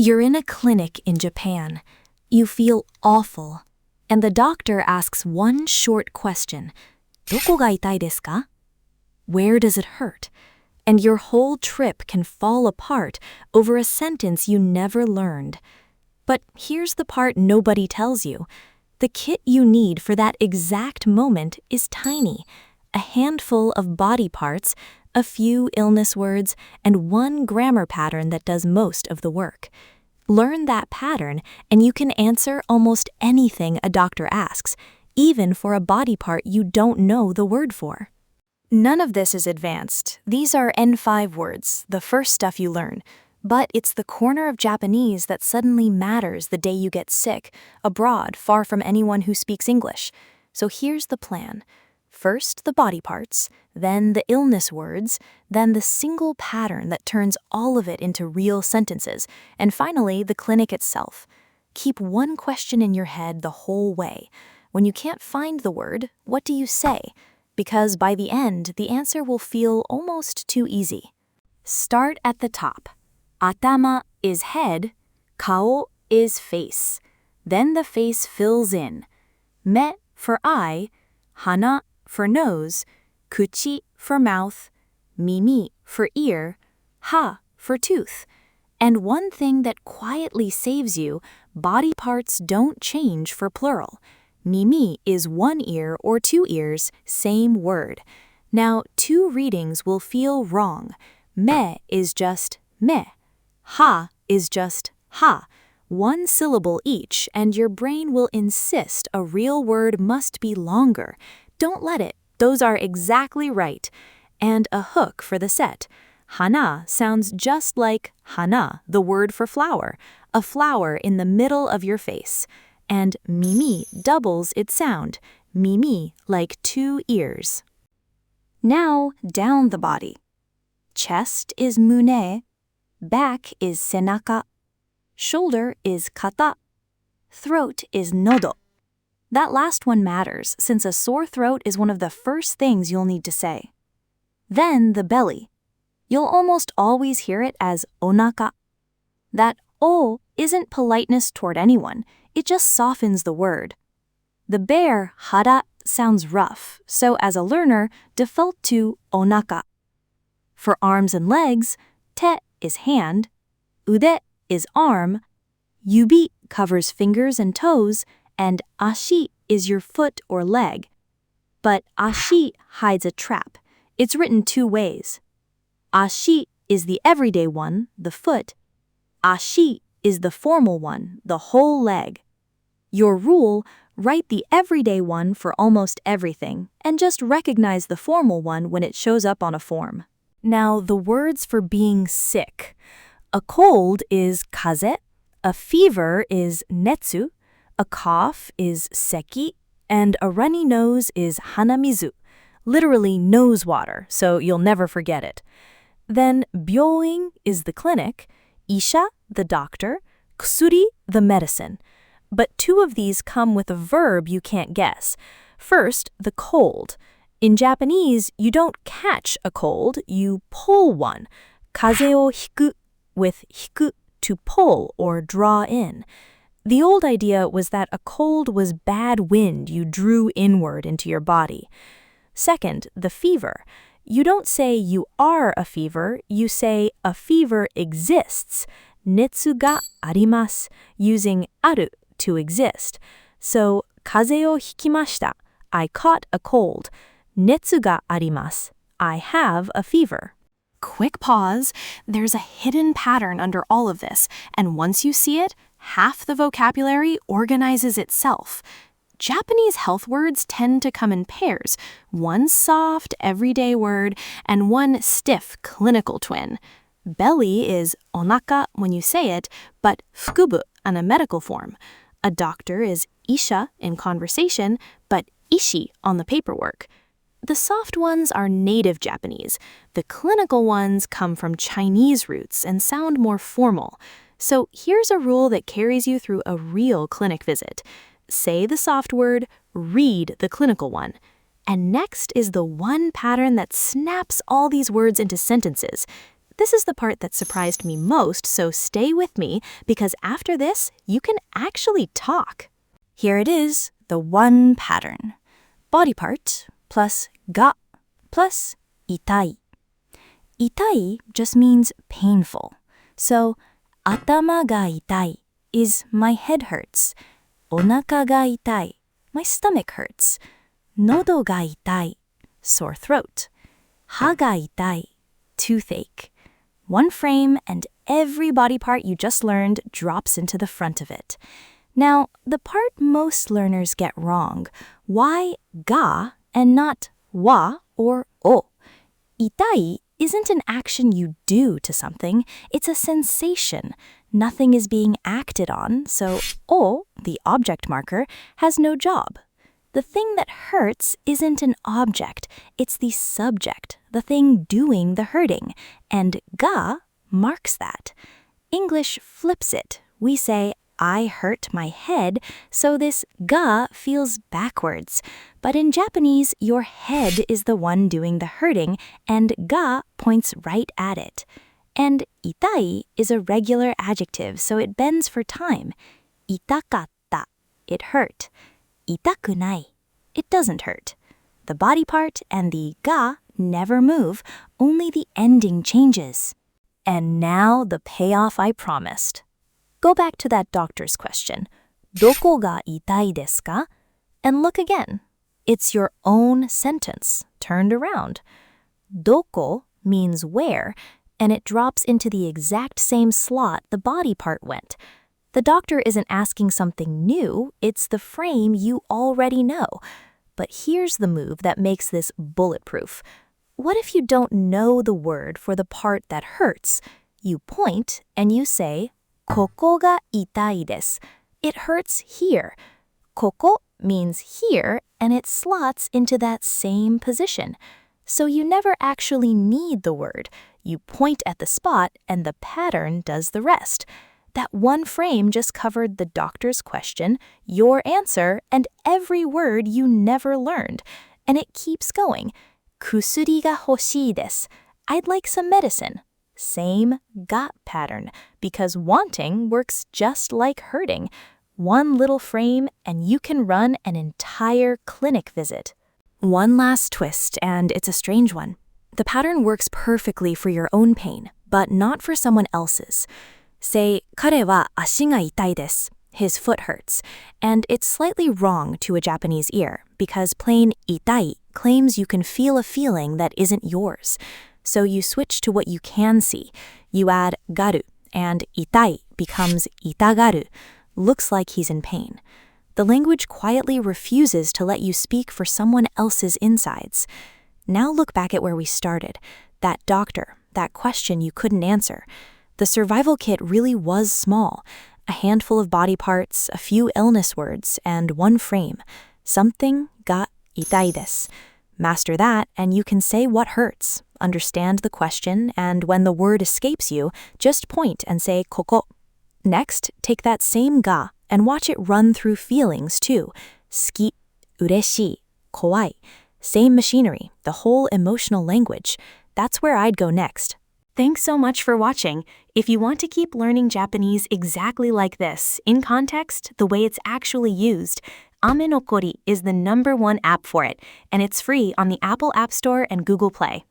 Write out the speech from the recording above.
You're in a clinic in Japan. You feel awful. And the doctor asks one short question. どこが痛いですか? Where does it hurt? And your whole trip can fall apart over a sentence you never learned. But here's the part nobody tells you. The kit you need for that exact moment is tiny. A handful of body parts, a few illness words, and one grammar pattern that does most of the work. Learn that pattern, and you can answer almost anything a doctor asks, even for a body part you don't know the word for. None of this is advanced. These are N5 words, the first stuff you learn. But it's the corner of Japanese that suddenly matters the day you get sick, abroad, far from anyone who speaks English. So here's the plan. First, the body parts, then the illness words, then the single pattern that turns all of it into real sentences, and finally, the clinic itself. Keep one question in your head the whole way. When you can't find the word, what do you say? Because by the end, the answer will feel almost too easy. Start at the top. Atama is head, kao is face. Then the face fills in. Me for eye, hana for nose, kuchi for mouth, mimi for ear, ha for tooth. And one thing that quietly saves you, body parts don't change for plural. Mimi is one ear or two ears, same word. Now, two readings will feel wrong. Me is just me. Ha is just ha. One syllable each, and your brain will insist a real word must be longer. Don't let it. Those are exactly right. And a hook for the set. Hana sounds just like hana, the word for flower, a flower in the middle of your face. And mimi doubles its sound, mimi like two ears. Now down the body. Chest is mune, back is senaka, shoulder is kata, throat is nodo. That last one matters since a sore throat is one of the first things you'll need to say. Then the belly. You'll almost always hear it as onaka. That o isn't politeness toward anyone, it just softens the word. The bear hara sounds rough, so as a learner, default to onaka. For arms and legs, te is hand, ude is arm, yubi covers fingers and toes, and ashi is your foot or leg. But ashi hides a trap. It's written two ways. Ashi is the everyday one, the foot. Ashi is the formal one, the whole leg. Your rule, write the everyday one for almost everything, and just recognize the formal one when it shows up on a form. Now, the words for being sick. A cold is kaze, a fever is netsu, a cough is seki, and a runny nose is hanamizu, literally nose water, so you'll never forget it. Then byoin is the clinic, isha, the doctor, kusuri, the medicine. But two of these come with a verb you can't guess. First, the cold. In Japanese, you don't catch a cold, you pull one. Kaze o hiku, with hiku, to pull or draw in. The old idea was that a cold was bad wind you drew inward into your body. Second, the fever. You don't say you are a fever, you say a fever exists. Netsu ga arimasu, using aru to exist. So, kaze o hikimashita, I caught a cold. Netsu ga arimasu, I have a fever. Quick pause. There's a hidden pattern under all of this, and once you see it, half the vocabulary organizes itself. Japanese health words tend to come in pairs, one soft, everyday word, and one stiff, clinical twin. Belly is onaka when you say it, but fukubu on a medical form. A doctor is isha in conversation, but ishi on the paperwork. The soft ones are native Japanese. The clinical ones come from Chinese roots and sound more formal. So here's a rule that carries you through a real clinic visit. Say the soft word, read the clinical one. And next is the one pattern that snaps all these words into sentences. This is the part that surprised me most, so stay with me because after this, you can actually talk. Here it is, the one pattern. Body part plus ga plus itai. Itai just means painful. So, atama ga itai is my head hurts. Onaka ga itai, my stomach hurts. Nodo ga itai, sore throat. Ha ga itai, toothache. One frame and every body part you just learned drops into the front of it. Now, the part most learners get wrong, why ga and not wa or o? Itai isn't an action you do to something, it's a sensation. Nothing is being acted on, so o, the object marker, has no job. The thing that hurts isn't an object, it's the subject, the thing doing the hurting, and ga marks that. English flips it. We say, I hurt my head, so this ga feels backwards. But in Japanese, your head is the one doing the hurting, and ga points right at it. And itai is a regular adjective, so it bends for time. Itakatta, it hurt. Itakunai, it doesn't hurt. The body part and the ga never move, only the ending changes. And now the payoff I promised. Go back to that doctor's question, どこが痛いですか? And look again. It's your own sentence, turned around. どこ means where, and it drops into the exact same slot the body part went. The doctor isn't asking something new, it's the frame you already know. But here's the move that makes this bulletproof. What if you don't know the word for the part that hurts? You point and you say, ここが痛いです. It hurts here. ここ means here, and it slots into that same position. So you never actually need the word. You point at the spot and the pattern does the rest. That one frame just covered the doctor's question, your answer, and every word you never learned. And it keeps going. 薬が欲しいです. I'd like some medicine. Same ga pattern, because wanting works just like hurting. One little frame and you can run an entire clinic visit. One last twist, and it's a strange one. The pattern works perfectly for your own pain, but not for someone else's. Say, 彼は足が痛いです. His foot hurts. And it's slightly wrong to a Japanese ear, because plain itai claims you can feel a feeling that isn't yours. So you switch to what you can see. You add garu, and itai becomes itagaru. Looks like he's in pain. The language quietly refuses to let you speak for someone else's insides. Now look back at where we started. That doctor, that question you couldn't answer. The survival kit really was small. A handful of body parts, a few illness words, and one frame. Something ga itai desu. Master that, and you can say what hurts. Understand the question, and when the word escapes you, just point and say ここ. Next, take that same ga and watch it run through feelings too. 好き, 嬉しい, 怖い. Same machinery, the whole emotional language. That's where I'd go next. Thanks so much for watching. If you want to keep learning Japanese exactly like this, in context, the way it's actually used, Ame no Kori is the #1 app for it, and it's free on the Apple App Store and Google Play.